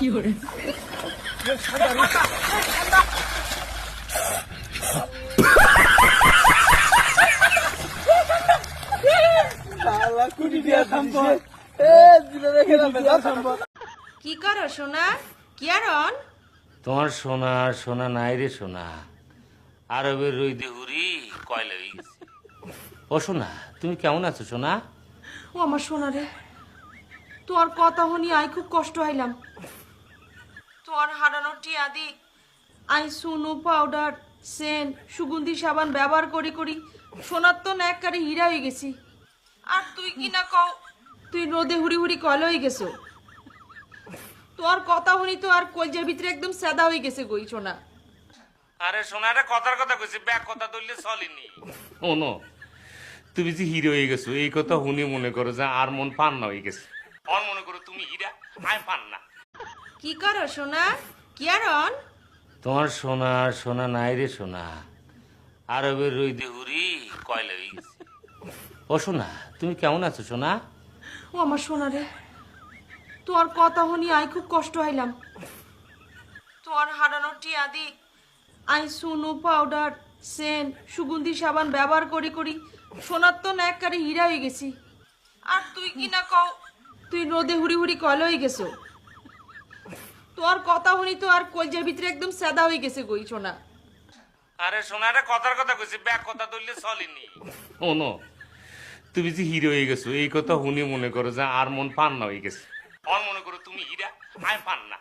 কি করো সোনা? কি আরন? তোমার সোনা সোনা নাই রে সোনা, আরবের রইদে হুরি কয়লা হয়ে গেছে। ও সোনা, তুমি কেমন আছো সোনা? ও আমার সোনা রে, তোর কথা শুনি আই খুব কষ্ট হইলাম। তোর হারানো টিয়া দি আই সুনু পাউডার সেন সুগন্ধি সাবান ব্যবহার করি করি সোনার তো একবারে হীরা হয়ে গেছি। আর তুই কি না কও তুই রোদে হুড়ি হুড়ি কয়লা হয়ে গেছো। তোর কথা শুনি তো আর কলজের ভিতরে একদম সাদা হয়ে গেছে গই সোনা। আরে সোনারে কথার কথা কইছি, ব্যাক কথা ধরলে চলেনি। ওনো, তুমি যে হিরো হয়ে গেছো এই কথা শুনি মনে করো যে আর মন পান্না হয়ে গেছে। আর মনে করো তুমি হীরা, আমি পান্না। কি করো সোনা? কি আরন? তোমার সোনা সোনা নাই রে সোনা, আরবের রইদে হুরি কয়লা হয়ে গেছে। ও সোনা, তুমি কেমন আছো সোনা? ও আমার সোনা রে, তোর কথা শুনি আই খুব কষ্ট হইলাম। তোর হারানো টিয়া দি আই সুনু পাউডার সেন সুগন্ধি সাবান ব্যবহার করি করি সোনার তো একবারে হীরা হয়ে গেছি। আর তুই কি না কও তুই রোদে হুড়ি হুড়ি কয়লা হয়ে গেছো। তোর কথা শুনি তো আর কলজের ভিতরে একদম সাদা হয়ে গেছে গই সোনা। আরে সোনারে কথার কথা কইছি, ব্যাক কথা ধরলে চলেনি। ওনো, তুমি যে হিরো হয়ে গেছো এই কথা শুনি মনে করো যে আর মন পান্না হয়ে গেছে। আর মনে করো তুমি হীরা, আমি পান্না।